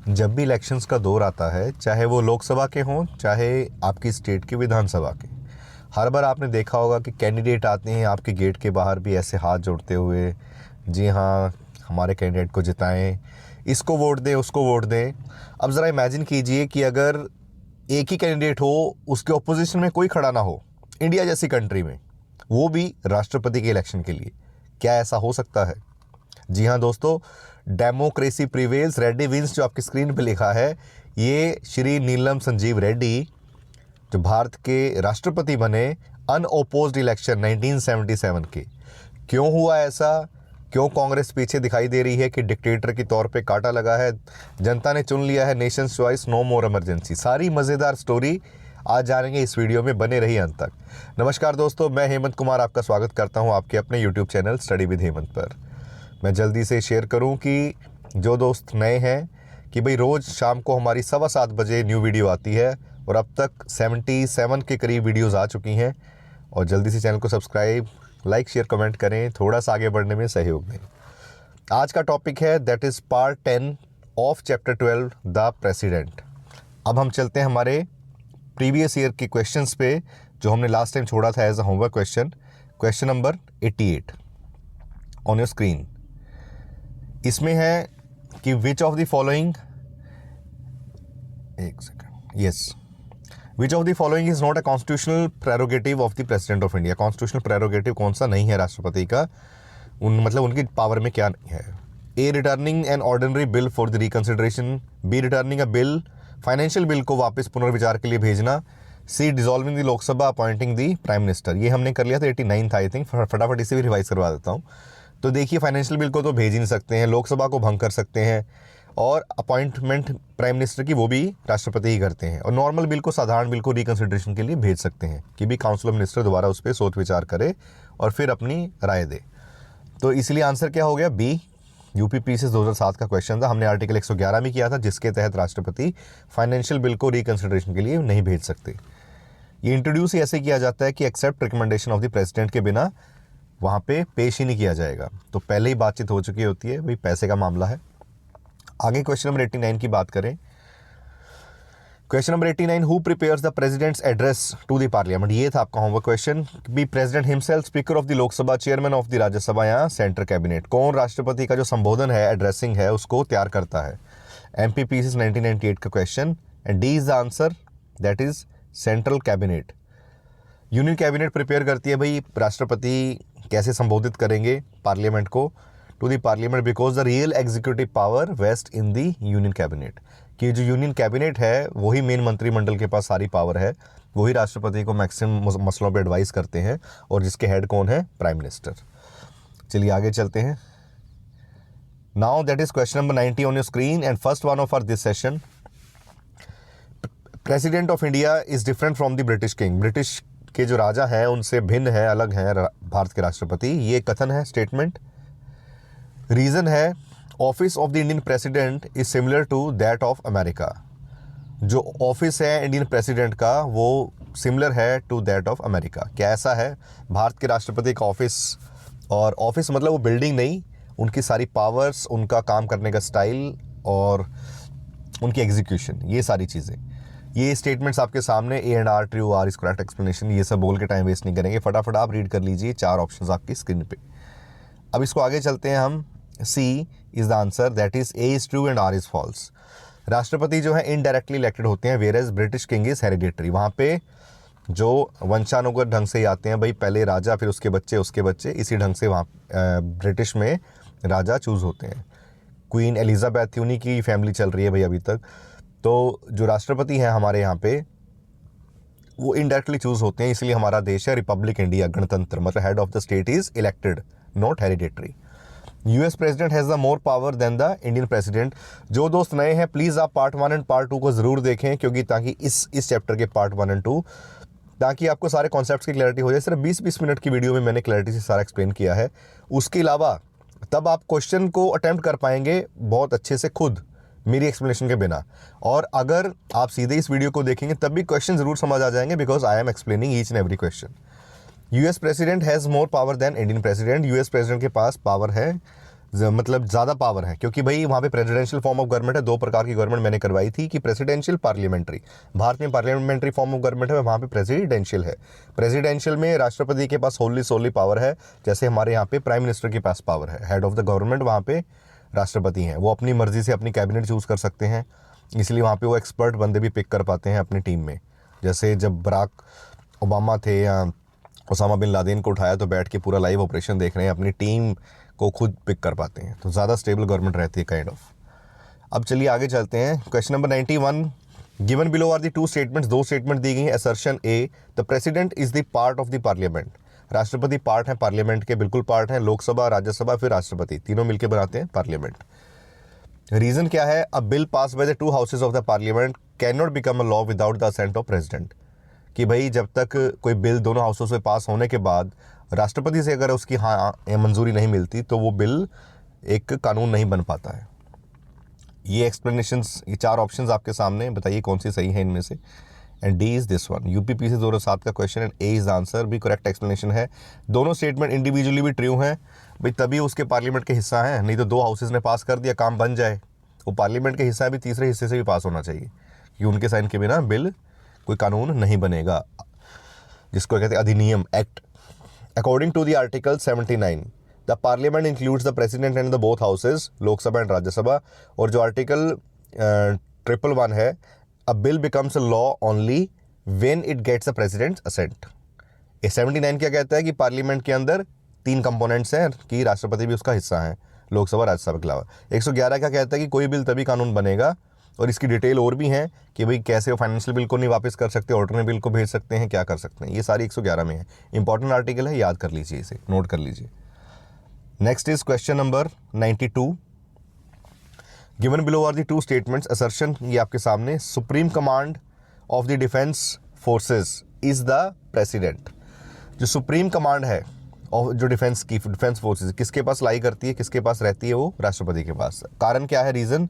जब भी इलेक्शंस का दौर आता है, चाहे वो लोकसभा के हों चाहे आपकी स्टेट के विधानसभा के, हर बार आपने देखा होगा कि कैंडिडेट आते हैं आपके गेट के बाहर भी ऐसे हाथ जोड़ते हुए, जी हाँ हमारे कैंडिडेट को जिताएं, इसको वोट दें उसको वोट दें। अब ज़रा इमेजिन कीजिए कि अगर एक ही कैंडिडेट हो, उसके ऑपोजिशन में कोई खड़ा ना हो, इंडिया जैसी कंट्री में, वो भी राष्ट्रपति के इलेक्शन के लिए, क्या ऐसा हो सकता है? जी हाँ दोस्तों, डेमोक्रेसी प्रिवेल्स, रेड्डी विंस जो आपकी स्क्रीन पे लिखा है, ये श्री नीलम संजीव रेड्डी जो भारत के राष्ट्रपति बने अनओपोज्ड इलेक्शन 1977 के। क्यों हुआ ऐसा? क्यों कांग्रेस पीछे दिखाई दे रही है कि डिक्टेटर के तौर पे कांटा लगा है, जनता ने चुन लिया है, नेशंस चॉइस, नो मोर इमरजेंसी। सारी मज़ेदार स्टोरी आज जानेंगे इस वीडियो में, बने रही अंत तक। नमस्कार दोस्तों, मैं हेमंत कुमार आपका स्वागत करता हूं आपके अपने YouTube channel study with Hemant पर। मैं जल्दी से शेयर करूं कि जो दोस्त नए हैं कि भाई रोज़ शाम को हमारी 7:15 बजे न्यू वीडियो आती है और अब तक 77 के करीब वीडियोस आ चुकी हैं। और जल्दी से चैनल को सब्सक्राइब, लाइक, शेयर, कमेंट करें, थोड़ा सा आगे बढ़ने में सहयोग दें। आज का टॉपिक है that is part 10 of chapter 12 the president. अब हम चलते हैं हमारे प्रीवियस ईयर के क्वेश्चंस पे जो हमने लास्ट टाइम छोड़ा था as a homework question. Question number 88 on your screen. इसमें है कि विच ऑफ द फॉलोइंग, एक second, yes, which of the following is not a constitutional prerogative of the president of India. Constitutional prerogative कौन सा नहीं है राष्ट्रपति का, मतलब उनकी पावर में क्या नहीं है? A, returning an ordinary bill for the reconsideration. B, returning a bill, financial bill को वापस पुनर्विचार के लिए भेजना। C, dissolving the Lok Sabha, appointing the prime minister. ये हमने कर लिया था 89 था आई थिंक, फटाफट इसे भी रिवाइज करवा देता हूँ। तो देखिए, फाइनेंशियल बिल को तो भेज ही नहीं सकते हैं, लोकसभा को भंग कर सकते हैं, और अपॉइंटमेंट प्राइम मिनिस्टर की वो भी राष्ट्रपति ही करते हैं। और नॉर्मल बिल को, साधारण बिल को रिकंसिडरेशन के लिए भेज सकते हैं कि भी काउंसिल ऑफ मिनिस्टर दोबारा उस पर सोच विचार करे और फिर अपनी राय दे। तो इसलिए आंसर क्या हो गया? बी। यूपी पीसीएस 2007 का क्वेश्चन था, हमने आर्टिकल 111 में किया था, जिसके तहत राष्ट्रपति फाइनेंशियल बिल को रिकंसिडरेशन के लिए नहीं भेज सकते। ये इंट्रोड्यूस ही ऐसे किया जाता है कि except recommendation of the president के बिना वहाँ पे पेश ही नहीं किया जाएगा। तो पहले ही बातचीत हो चुकी होती है, भाई पैसे का मामला है। आगे क्वेश्चन नंबर 89 की बात करें। Question number 89, who prepares the president's address to the parliament. ये था आपका homework question. B, president himself, speaker of the Lok Sabha, chairman of the Rajya Sabha या सेंट्रल कैबिनेट। कौन राष्ट्रपति का जो संबोधन है, एड्रेसिंग है, उसको तैयार करता है? एमपीपीसीएस 1998 का question. And D is the answer, that is central cabinet. Union cabinet prepare करती है भाई राष्ट्रपति कैसे संबोधित करेंगे पार्लियामेंट को, to the parliament, because the real executive power vest in the union cabinet. कि जो यूनियन कैबिनेट है वही मेन मंत्रिमंडल के पास सारी पावर है, वही राष्ट्रपति को मैक्सिमम मसलों पे एडवाइस करते हैं, और जिसके हेड कौन है? Prime minister. चलिए आगे चलते हैं। Now that is question number 90 on your screen and first one of our this session. President of India is different from the British king. British के जो राजा हैं उनसे भिन्न है, अलग है भारत के राष्ट्रपति। ये कथन है, स्टेटमेंट। रीजन है, office of the Indian president is similar to that of America. जो ऑफिस है इंडियन प्रेसिडेंट का वो सिमिलर है टू दैट ऑफ अमेरिका। क्या ऐसा है? भारत के राष्ट्रपति का ऑफिस, और ऑफिस मतलब वो बिल्डिंग नहीं, उनकी सारी पावर्स, उनका काम करने का स्टाइल और उनकी एग्जीक्यूशन, ये सारी चीज़ें। ये स्टेटमेंट्स आपके सामने, A and R, true, R is correct explanation, ये सब बोल के टाइम वेस्ट नहीं करेंगे, फटाफट आप रीड कर लीजिए, 4 ऑप्शंस आपकी स्क्रीन पे। अब इसको आगे चलते हैं हम। C is the answer, that is A is true and R is false. राष्ट्रपति जो है इनडायरेक्टली इलेक्टेड होते हैं, whereas British king is hereditary. वहाँ पे जो वंशानुगत ढंग से ही आते हैं, भाई पहले राजा फिर उसके बच्चे उसके बच्चे, इसी ढंग से वहाँ ब्रिटिश में राजा चूज़ होते हैं। क्वीन एलिजाबेथ थी, उन्हीं की फैमिली चल रही है भाई अभी तक। तो जो राष्ट्रपति हैं हमारे यहाँ पे वो इनडायरेक्टली चूज होते हैं, इसलिए हमारा देश है रिपब्लिक इंडिया, गणतंत्र, मतलब head of the state is elected, not hereditary. US president has the more power than the Indian president. जो दोस्त नए हैं प्लीज़ आप पार्ट 1 एंड पार्ट 2 को ज़रूर देखें, क्योंकि ताकि इस चैप्टर के पार्ट 1 एंड 2, ताकि आपको सारे कॉन्सेप्ट्स की क्लैरिटी हो जाए। सिर्फ 20-20 मिनट की वीडियो में मैंने क्लैरिटी से सारा एक्सप्लेन किया है। उसके अलावा तब आप क्वेश्चन को अटेम्प्ट कर पाएंगे बहुत अच्छे से खुद, मेरी एक्सप्लेनेशन के बिना। और अगर आप सीधे इस वीडियो को देखेंगे तब भी क्वेश्चन ज़रूर समझ आ जाएंगे, because I am explaining each and every question. US president has more power than Indian president. US president के पास पावर है मतलब ज़्यादा पावर है, क्योंकि भाई वहाँ पे प्रेसिडेंशियल फॉर्म ऑफ गवर्नमेंट है। दो प्रकार की गवर्नमेंट मैंने करवाई थी कि प्रेसिडेंशियल, पार्लियामेंट्री। भारत में पार्लियामेंट्री फॉर्म ऑफ गवर्नमेंट है, वहाँ पे प्रेसिडेंशियल है। प्रेसिडेंशियल में राष्ट्रपति के पास होली सोली पावर है, जैसे हमारे यहाँ पे प्राइम मिनिस्टर के पास पावर है। हेड ऑफ द गवर्नमेंट वहाँ पे राष्ट्रपति हैं, वो अपनी मर्जी से अपनी कैबिनेट चूज़ कर सकते हैं, इसलिए वहाँ पे वो एक्सपर्ट बंदे भी पिक कर पाते हैं अपनी टीम में। जैसे जब बराक ओबामा थे या ओसामा बिन लादेन को उठाया तो बैठ के पूरा लाइव ऑपरेशन देख रहे हैं, अपनी टीम को खुद पिक कर पाते हैं, तो ज़्यादा स्टेबल गवर्नमेंट रहती है काइंड ऑफ। अब चलिए आगे चलते हैं। Question number 91, given below are the two statements, दो स्टेटमेंट दी गई हैं। Assertion A, the president is the part of the parliament, राष्ट्रपति पार्ट है पार्लियामेंट के, बिल्कुल पार्ट है। लोकसभा, राज्यसभा, फिर राष्ट्रपति, तीनों मिलकर बनाते हैं पार्लियामेंट। रीजन क्या है? A bill pass by the two houses of the parliament can not become a law without the assent of president, कि भाई जब तक कोई बिल दोनों हाउसों से पास होने के बाद राष्ट्रपति से अगर उसकी मंजूरी नहीं मिलती तो वो बिल एक कानून नहीं बन पाता है। ये एक्सप्लेनेशंस, ये चार ऑप्शंस आपके सामने, बताइए कौन सी सही है इनमें से। And D is this one, UPPC 2007 का question and A is answer भी करेक्ट एक्सप्लेनेशन है। दोनों स्टेटमेंट इंडिविजुअली भी ट्रू हैं भाई, तभी उसके पार्लियामेंट के हिस्सा हैं, नहीं तो दो हाउसेज ने पास कर दिया काम बन जाए। वो पार्लियामेंट के हिस्सा है भी, तीसरे हिस्से से भी पास होना चाहिए, कि उनके साइन के बिना बिल कोई कानून नहीं बनेगा, जिसको कहते हैं अधिनियम, act. According to the article 79 the parliament includes the president and the both houses, Lok Sabha and Rajya Sabha. और जो आर्टिकल 111 है, a bill becomes a law only when it gets a president's assent. ये 79 क्या कहता है कि पार्लियामेंट के अंदर तीन कंपोनेंट्स हैं कि राष्ट्रपति भी उसका हिस्सा है, लोकसभा राज्यसभा के अलावा। 111 क्या कहता है कि कोई बिल तभी कानून बनेगा, और इसकी डिटेल और भी है कि भाई कैसे वो फाइनेंशियल बिल को नहीं वापस कर सकते, ऑल्टरनेट बिल को भेज सकते हैं, क्या कर सकते हैं, ये सारी 111 में है। इंपॉर्टेंट आर्टिकल है, याद कर लीजिए, इसे नोट कर लीजिए। Next is question number 92, given below are the two statements. Assertion ये आपके सामने, supreme command of the defence forces is the president. जो सुप्रीम कमांड है और जो डिफेंस फोर्सेज किसके पास लाई करती है, किसके पास रहती है? वो राष्ट्रपति के पास। कारण क्या है? Reason,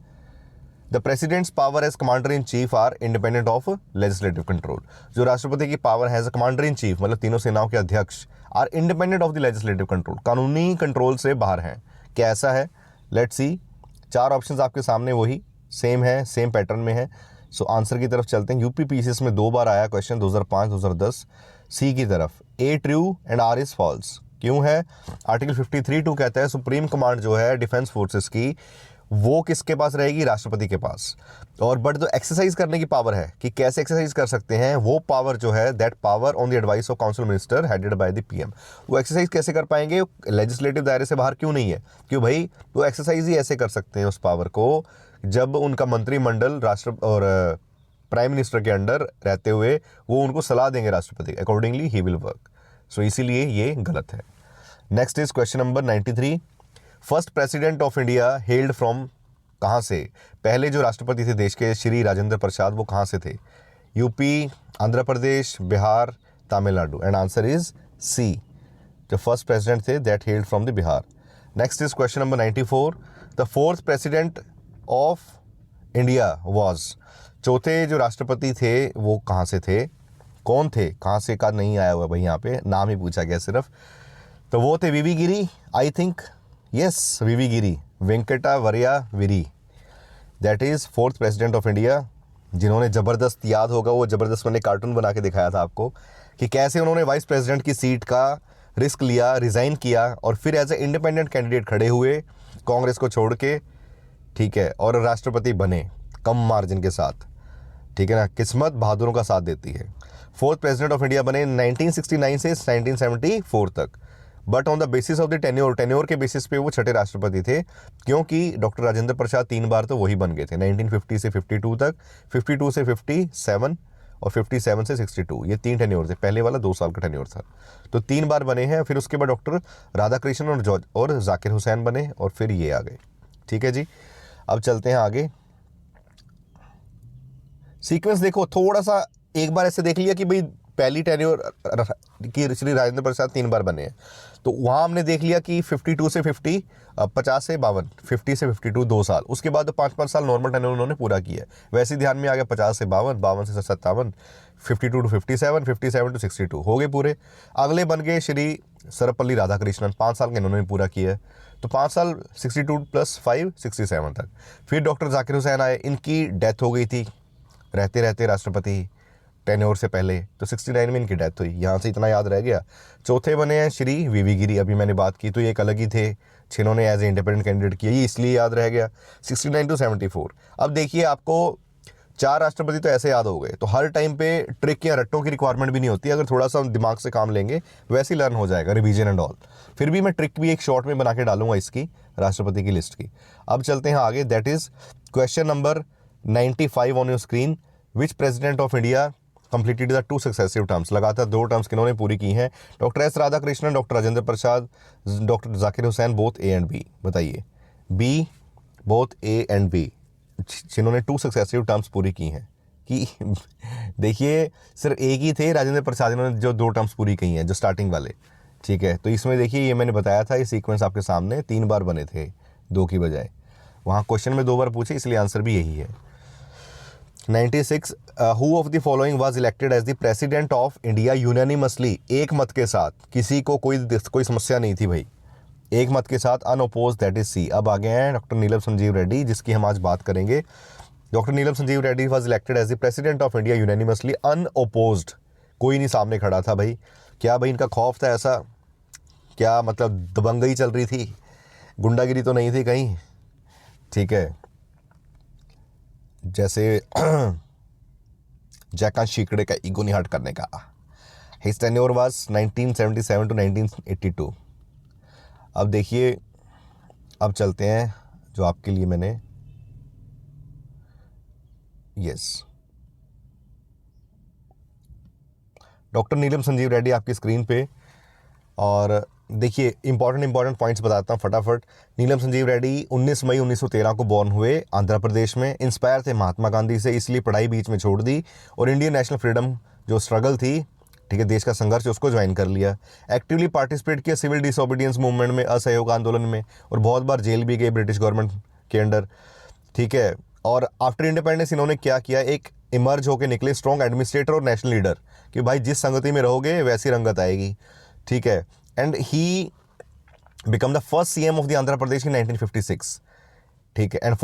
the president's power as commander in chief are independent of legislative control. जो राष्ट्रपति की पावर है एज कमांडर इन चीफ, मतलब तीनों सेनाओं के अध्यक्ष, are independent of the legislative control, कानूनी कंट्रोल से बाहर हैं। क्या ऐसा है? Let's see. चार ऑप्शंस आपके सामने वही सेम है, सेम पैटर्न में है। सो आंसर की तरफ चलते हैं। यूपीपीसीएस में 2 बार आया क्वेश्चन, 2005, 2010। सी की तरफ, A true and R is false. क्यों है? आर्टिकल 53(2) कहता है सुप्रीम कमांड जो है डिफेंस फोर्सेस की, वो किसके पास रहेगी? राष्ट्रपति के पास। और बट जो एक्सरसाइज करने की पावर है कि कैसे एक्सरसाइज कर सकते हैं, वो पावर जो है, that power on the advice of council minister headed by the PM. वो एक्सरसाइज कैसे कर पाएंगे? लेजिस्लेटिव दायरे से बाहर क्यों नहीं है? क्यों भाई? वो एक्सरसाइज ही ऐसे कर सकते हैं उस पावर को जब उनका मंत्रिमंडल राष्ट्र और प्राइम मिनिस्टर के अंडर रहते हुए वो उनको सलाह देंगे राष्ट्रपति, अकॉर्डिंगली ही विल वर्क। सो इसीलिए ये गलत है। Next is question number 93, first president of India held from, कहाँ से? पहले जो राष्ट्रपति थे देश के, श्री राजेंद्र प्रसाद, वो कहाँ से थे? UP, Andhra Pradesh, Bihar, Tamil Nadu. And answer is C, जो फर्स्ट प्रेसिडेंट थे that held from the Bihar. Next is question number 94, the fourth president of India was, चौथे जो राष्ट्रपति थे वो कहाँ से थे? कौन थे? कहाँ से का नहीं आया हुआ भाई, यहाँ पे नाम ही पूछा गया सिर्फ। तो वो थे V V Giri, I think, yes, V V Giri, Venkata Varya Giri, that is fourth president of India, जिन्होंने ज़बरदस्त, याद होगा वो ज़बरदस्त मैंने कार्टून बना के दिखाया था आपको कि कैसे उन्होंने वाइस प्रेसिडेंट की सीट का रिस्क लिया, रिज़ाइन किया और फिर एज ए इंडिपेंडेंट कैंडिडेट खड़े हुए कांग्रेस को छोड़ के, ठीक है, और राष्ट्रपति बने कम मार्जिन के साथ, ठीक है ना। किस्मत बहादुरों का साथ देती है। फोर्थ प्रेसिडेंट ऑफ इंडिया बने 1969 से 1974 तक, but on the basis of the tenure के बेसिस पे वो छठे राष्ट्रपति थे, क्योंकि डॉक्टर राजेंद्र प्रसाद 3 बार तो वही बन गए थे, 1950 से 52 तक, 52 से 57 और 57 से 62, ये 3 टेन्योर थे। पहले वाला 2 साल का टेन्योर था, तो 3 बार बने हैं। फिर उसके बाद डॉक्टर राधाकृष्णन और जाकिर हुसैन बने और फिर ये आ गए, ठीक है जी। अब चलते हैं आगे। सीक्वेंस देखो थोड़ा सा, एक बार ऐसे देख लिया कि भाई पहली टेन्योर की श्री राजेंद्र प्रसाद 3 बार बने हैं, तो वहाँ हमने देख लिया कि 52 से 50, 50 से 52, 50 से 52 2 साल, उसके बाद 5-5 साल नॉर्मल टेन्योर उन्होंने पूरा किया है। वैसे ही ध्यान में आ गया 50 से 52, 52 से 57, 52 टू 57, 57 टू 62 हो गए पूरे। अगले बन गए श्री सर्वपल्ली राधाकृष्णन, 5 साल के इन्होंने पूरा किया है। तो 5 साल 62 + 5 67 तक। फिर डॉक्टर जाकिर हुसैन आए, इनकी डेथ हो गई थी रहते रहते राष्ट्रपति टेन्योर से पहले, तो 69 में इनकी डेथ हुई, यहाँ से इतना याद रह गया। चौथे बने हैं श्री वीवी गिरी, अभी मैंने बात की, तो ये एक अलग ही थे जिन्होंने एज ए इंडिपेंडेंट कैंडिडेट किया, ये इसलिए याद रह गया 69 to 74। अब देखिए आपको 4 राष्ट्रपति तो ऐसे याद हो गए, तो हर टाइम पे ट्रिक या रट्टों की रिक्वायरमेंट भी नहीं होती, अगर थोड़ा सा दिमाग से काम लेंगे वैसे ही लर्न हो जाएगा, रिवीजन एंड ऑल। फिर भी मैं ट्रिक भी एक शॉर्ट में बना के डालूंगा इसकी राष्ट्रपति की लिस्ट की। अब चलते हैं आगे, that is question number 95 on your screen. Which president of India completed the 2 successive terms, लगातार 2 टर्म्स किन्होंने पूरी की हैं? Doctor S Radhakrishnan, doctor Rajendra Prasad, doctor Zakir Hussain, both A and B. बताइए, B both A and B, जिन्होंने 2 सक्सेसिव टर्म्स पूरी की हैं। कि देखिए सिर्फ एक ही थे राजेंद्र प्रसाद, इन्होंने जो 2 टर्म्स पूरी की हैं, जो स्टार्टिंग वाले, ठीक है। तो इसमें देखिए ये मैंने बताया था, ये सीक्वेंस आपके सामने 3 बार बने थे 2 की बजाय, वहाँ क्वेश्चन में 2 बार पूछे, इसलिए आंसर भी यही है। 96 who of the following was elected as the president of India unanimously, एक मत के साथ, किसी को कोई समस्या नहीं थी भाई, एक मत के साथ, अनअपोज, दैट इज सी। अब आगे हैं डॉक्टर नीलम संजीव रेड्डी, जिसकी हम आज बात करेंगे। Doctor Neelam Sanjiva Reddy was elected as the president of India unanimously unopposed, कोई नहीं सामने खड़ा था भाई। क्या भाई इनका खौफ था ऐसा, क्या मतलब दबंगई चल रही थी, गुंडागिरी तो नहीं थी कहीं, ठीक है, जैसे जैका शीकड़े का ईगो नहीं हर्ट करने का। His tenure was 1977 to 1982। अब देखिए, अब चलते हैं जो आपके लिए मैंने, यस, डॉक्टर नीलम संजीव रेड्डी आपकी स्क्रीन पे। और देखिए इंपॉर्टेंट पॉइंट्स बताता हूँ फटाफट। नीलम संजीव रेड्डी 19 मई 1913 को बॉर्न हुए आंध्र प्रदेश में, इंस्पायर थे महात्मा गांधी से, इसलिए पढ़ाई बीच में छोड़ दी और इंडियन नेशनल फ्रीडम जो स्ट्रगल थी, ठीक है, देश का संघर्ष, उसको ज्वाइन कर लिया। एक्टिवली पार्टिसिपेट किया सिविल डिसोबीडियंस मूवमेंट में, असहयोग आंदोलन में, और बहुत बार जेल भी गए ब्रिटिश गवर्नमेंट के अंडर, ठीक है। और आफ्टर इंडिपेंडेंस इन्होंने क्या किया, एक इमर्ज होकर निकले स्ट्रॉन्ग एडमिनिस्ट्रेटर और नेशनल लीडर, कि भाई जिस संगति में रहोगे वैसी रंगत आएगी, ठीक है। And he became the first CM of the Andhra Pradesh in 1956, ठीक है। And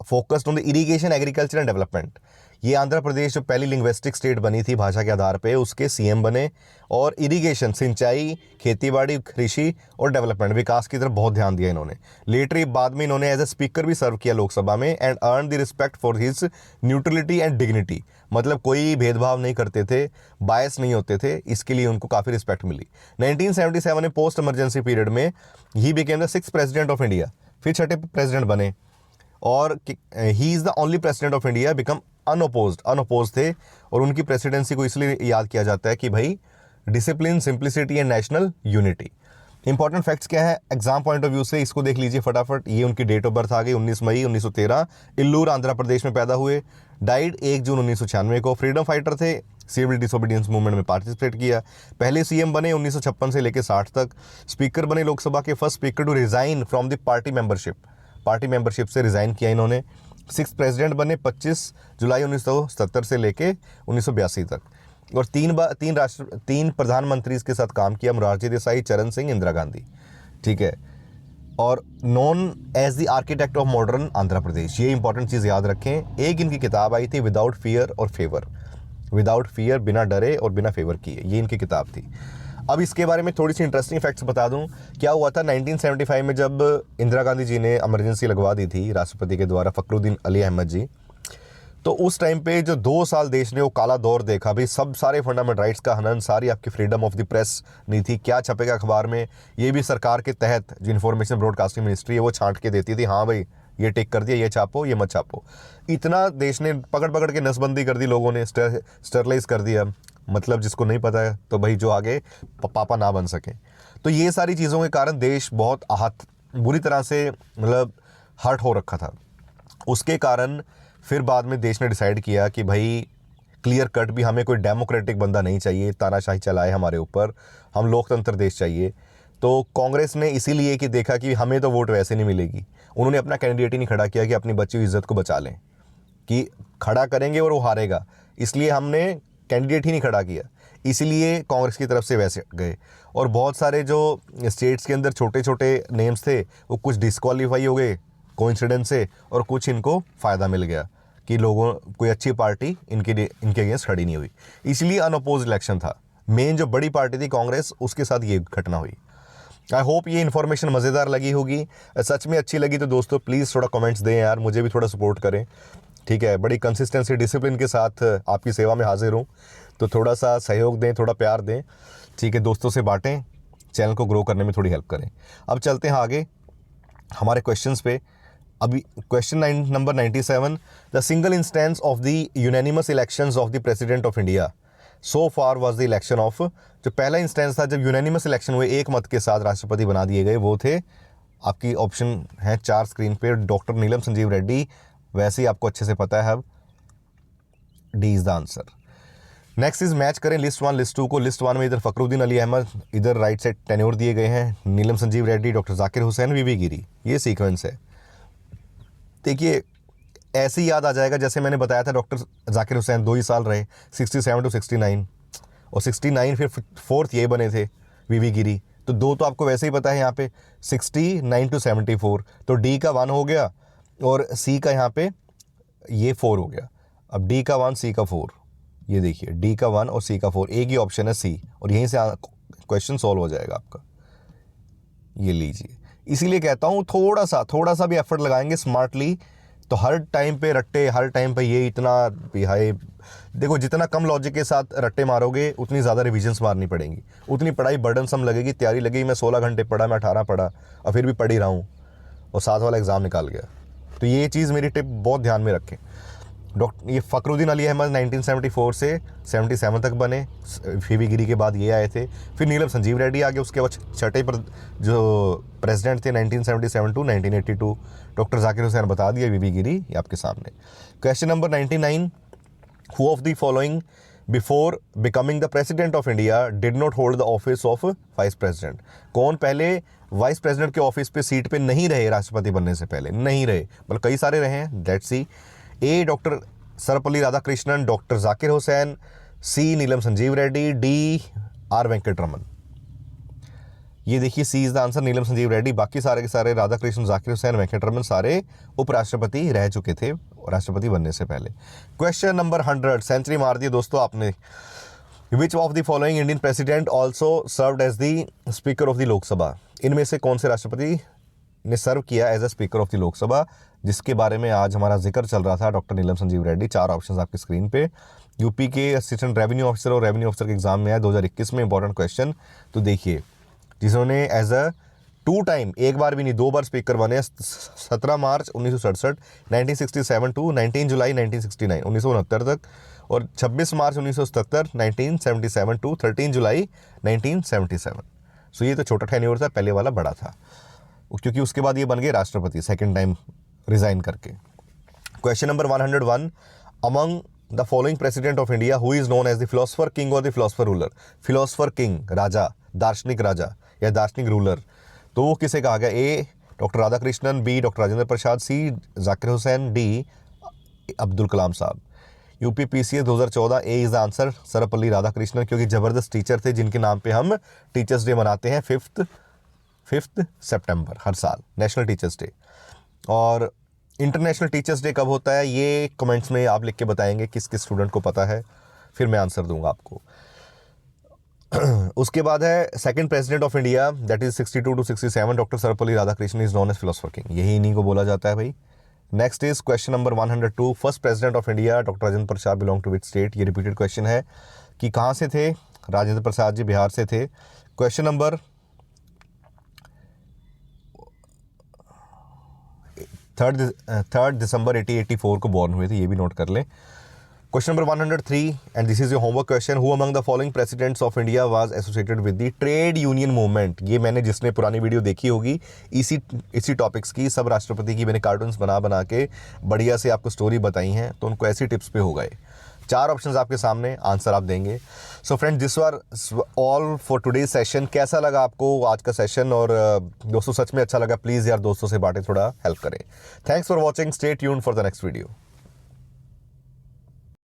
focused on the irrigation, agriculture and development. ये आंध्र प्रदेश जो पहली लिंग्विस्टिक स्टेट बनी थी भाषा के आधार पे, उसके सीएम बने, और इरिगेशन, सिंचाई, खेतीबाड़ी, कृषि और डेवलपमेंट, विकास की तरफ बहुत ध्यान दिया इन्होंने। लेटर बाद में इन्होंने एज ए स्पीकर भी सर्व किया लोकसभा में, and earn the respect for his neutrality and dignity, मतलब कोई भेदभाव नहीं करते थे, बायस नहीं होते थे, इसके लिए उनको काफ़ी रिस्पेक्ट मिली। 1977 में पोस्ट इमरजेंसी पीरियड में he became the 6th president of India, फिर 6ठे प्रेसिडेंट बने, और he is the only president of India become unopposed थे। और उनकी प्रेसिडेंसी को इसलिए याद किया जाता है कि भाई discipline, simplicity and national unity. Important facts क्या है एग्जाम पॉइंट ऑफ व्यू से, इसको देख लीजिए फटाफट। ये उनकी डेट ऑफ बर्थ आ गई, 19 मई 1913, इल्लूर आंध्र प्रदेश में पैदा हुए, डाइड 1 जून 1996 को। फ्रीडम फाइटर थे, सिविल डिसोबीडियंस मूवमेंट में पार्टिसिपेट किया, पहले सीएम बने 1956 से लेकर 60 तक, स्पीकर बने लोकसभा के, first speaker to resign from the party membership से रिजाइन किया इन्होंने। 6th प्रेसिडेंट बने 25 जुलाई 1970 से लेके 1982 तक, और 3 प्रधानमंत्री इसके साथ काम किया, मोरारजी देसाई, चरण सिंह, इंदिरा गांधी, ठीक है। और known as the architect of modern Andhra Pradesh, ये इंपॉर्टेंट चीज़ याद रखें। एक इनकी किताब आई थी विदाउट फियर और फेवर, विदाउट फियर, बिना डरे और बिना फेवर किए, ये इनकी किताब थी। अब इसके बारे में थोड़ी सी इंटरेस्टिंग फैक्ट्स बता दूं। क्या हुआ था 1975 में, जब इंदिरा गांधी जी ने इमरजेंसी लगवा दी थी राष्ट्रपति के द्वारा, फखरुद्दीन अली अहमद जी, तो उस टाइम पे जो 2 साल देश ने वो काला दौर देखा भाई, सब सारे फंडामेंटल राइट्स का हनन, सारी आपकी फ्रीडम ऑफ द प्रेस नहीं थी, क्या छपेगा अखबार में, ये भी सरकार के तहत जो इन्फॉर्मेशन ब्रॉडकास्टिंग मिनिस्ट्री है वो छांट के देती थी, हाँ भाई ये टिक कर दिया, ये छापो, ये मत छापो। इतना देश ने पकड़ के नसबंदी कर दी, लोगों ने स्टरलाइज कर दिया, मतलब जिसको नहीं पता है तो भाई जो आगे पापा ना बन सके। तो ये सारी चीज़ों के कारण देश बहुत बुरी तरह से मतलब हर्ट हो रखा था। उसके कारण फिर बाद में देश ने डिसाइड किया कि भाई क्लियर कट भी हमें कोई डेमोक्रेटिक बंदा नहीं चाहिए, तानाशाही चलाए हमारे ऊपर, हम लोकतंत्र देश चाहिए। तो कांग्रेस ने इसीलिए कि देखा कि हमें तो वोट वैसे नहीं मिलेगी, उन्होंने अपना कैंडिडेट ही नहीं खड़ा किया कि अपनी बच्ची हुई इज्जत को बचा लें, कि खड़ा करेंगे और वो हारेगा, इसलिए हमने कैंडिडेट ही नहीं खड़ा किया। इसीलिए कांग्रेस की तरफ से वैसे गए। और बहुत सारे जो स्टेट्स के अंदर छोटे छोटे नेम्स थे वो कुछ डिस्क्वालीफाई हो गए कोइंसिडेंस से, और कुछ इनको फ़ायदा मिल गया कि लोगों कोई अच्छी पार्टी इनके अगेंस्ट खड़ी नहीं हुई, इसलिए अनअपोज इलेक्शन था। मेन जो बड़ी पार्टी थी कांग्रेस, उसके साथ ये घटना हुई। आई होप ये इन्फॉर्मेशन मज़ेदार लगी होगी। सच में अच्छी लगी तो दोस्तों प्लीज़ थोड़ा कमेंट्स दें यार, मुझे भी थोड़ा सपोर्ट करें, ठीक है। बड़ी कंसिस्टेंसी डिसिप्लिन के साथ आपकी सेवा में हाजिर हूँ, तो थोड़ा सा सहयोग दें, थोड़ा प्यार दें, ठीक है। दोस्तों से बांटें, चैनल को ग्रो करने में थोड़ी हेल्प करें। अब चलते हैं आगे हमारे क्वेश्चंस पे। अभी question number 97, the single instance of the unanimous elections of the president of India so far was the election of, जो पहला इंस्टेंस था जब यूनानिमस इलेक्शन हुए, एक मत के साथ राष्ट्रपति बना दिए गए, वो थे आपकी ऑप्शन है 4 स्क्रीन पे, डॉक्टर नीलम संजीव रेड्डी। वैसे ही आपको अच्छे से पता है, अब D is the answer. Next is match करें लिस्ट 1 लिस्ट 2 को। लिस्ट 1 में इधर फखरुद्दीन अली अहमद, इधर राइट साइड टेन्योर दिए गए हैं, नीलम संजीव रेड्डी, डॉक्टर जाकिर हुसैन, वीवी गिरी, ये सीक्वेंस है। देखिए ऐसे ही याद आ जाएगा जैसे मैंने बताया था, डॉक्टर जाकिर हुसैन 2 ही साल रहे, 67 to 69, और 69 फिर 4th ये बने थे वीवी गिरी, तो 2 तो आपको वैसे ही पता है यहाँ पे, 69 to 74, तो डी का 1 हो गया और सी का यहाँ पे ये 4 हो गया। अब डी का 1 सी का 4, ये देखिए डी का 1 और सी का 4, एक ही ऑप्शन है सी, और यहीं से क्वेश्चन सॉल्व हो जाएगा आपका। ये लीजिए, इसीलिए कहता हूँ थोड़ा सा भी एफर्ट लगाएंगे स्मार्टली, तो हर टाइम पे रट्टे, हर टाइम पे ये इतना हाई, देखो जितना कम लॉजिक के साथ रट्टे मारोगे उतनी ज़्यादा रिविजन्स मारनी पड़ेंगी, उतनी पढ़ाई बर्डनसम लगेगी, तैयारी लगेगी। मैं 16 घंटे पढ़ा, मैं 18 पढ़ा और फिर भी पढ़ ही रहा हूँ और 7 वाला एग्ज़ाम निकाल गया। तो ये चीज़ मेरी टिप बहुत ध्यान में रखें। ये फखरुद्दीन अली अहमद 1974 से 77 तक बने, वीवी गिरी के बाद ये आए थे, फिर नीलम संजीव रेड्डी आ गए, उसके बाद छठे पर जो प्रेसिडेंट थे 1977 to 1982 डॉक्टर जाकिर हुसैन, बता दिया, वीवी गिरी ये आपके सामने। Question number 99, who of the following before becoming the president of India did not hold the office of vice president? कौन पहले वाइस प्रेसिडेंट के ऑफिस पे सीट पे नहीं रहे, राष्ट्रपति बनने से पहले नहीं रहे, मतलब कई सारे रहे हैं, let's see. A doctor Sarvepalli Radhakrishnan, doctor Zakir Hussain, C Neelam Sanjiva Reddy, D R Venkataraman. ये देखिए C is the answer, Neelam Sanjiva Reddy. बाकी सारे के सारे राधाकृष्णन, जाकिर हुसैन, वेंकटरमन सारे उपराष्ट्रपति रह चुके थे राष्ट्रपति बनने से पहले। क्वेश्चन नंबर 100, सेंचुरी मार दी दोस्तों आपने। Which of the following Indian president also served as the speaker of the Lok Sabha? इनमें से कौन से राष्ट्रपति ने सर्व किया as a speaker of the Lok Sabha, जिसके बारे में आज हमारा जिक्र चल रहा था? डॉक्टर नीलम संजीव रेड्डी। 4 ऑप्शंस आपकी स्क्रीन पे। यूपी के असिस्टेंट रेवेन्यू ऑफिसर और रेवेन्यू ऑफिसर के एग्जाम में आया 2021 में, इंपॉर्टेंट क्वेश्चन। तो देखिए जिन्होंने एज अ 2 टाइम, एक बार भी नहीं 2 बार स्पीकर बने, 17 मार्च 1967, 1967 टू 19 जुलाई 1969 1969 तक, और 26 मार्च 1977, 1977 टू 13 जुलाई 1977। सो ये तो छोटा टेन्योर था, पहले वाला बड़ा था, क्योंकि उसके बाद ये बन गए राष्ट्रपति सेकंड टाइम रिजाइन करके। Question number 101, among the following president of India who is known as the philosopher king और the philosopher ruler? Philosopher king, राजा, दार्शनिक राजा या दार्शनिक रूलर, तो वो किसे कहा गया? A doctor Radhakrishnan, B doctor Rajendra Prasad, C Zakir Hussain, D Abdul Kalam साहब। UP PCS 2014, A is the answer, Sarvepalli Radhakrishnan, क्योंकि ज़बरदस्त टीचर थे जिनके नाम पे हम टीचर्स डे मनाते हैं 5th सितंबर हर साल, नेशनल टीचर्स डे। और इंटरनेशनल टीचर्स डे कब होता है ये कमेंट्स में आप लिख के बताएंगे किस किस स्टूडेंट को पता है, फिर मैं आंसर दूंगा आपको। उसके बाद है second president of India, that is 62 to 67, doctor Sarvepalli Radhakrishnan is known as philosopher king, यही इन्हीं को बोला जाता है भाई। Next is question number 102, first president of India doctor Rajendra Prasad belong to which state? ये रिपीटेड क्वेश्चन है कि कहाँ से थे राजेंद्र प्रसाद जी? बिहार से थे। क्वेश्चन नंबर 3 दिसंबर 1884 को बॉर्न हुए थे, ये भी नोट कर लें। Question number 103, and this is your homework question, who among the following presidents of India was associated with the trade union movement? ये मैंने, जिसने पुरानी वीडियो देखी होगी इसी टॉपिक्स की, सब राष्ट्रपति की मैंने कार्टून्स बना के बढ़िया से आपको स्टोरी बताई हैं, तो उनको ऐसी टिप्स पे हो गए। 4 ऑप्शंस आपके सामने, आंसर आप देंगे। So friend, this were all for today session. कैसा लगा आपको आज का सेशन? और दोस्तों सच में अच्छा लगा, प्लीज़ यार दोस्तों से बातें, थोड़ा हेल्प करें। Thanks for watching, stay tuned for the next video.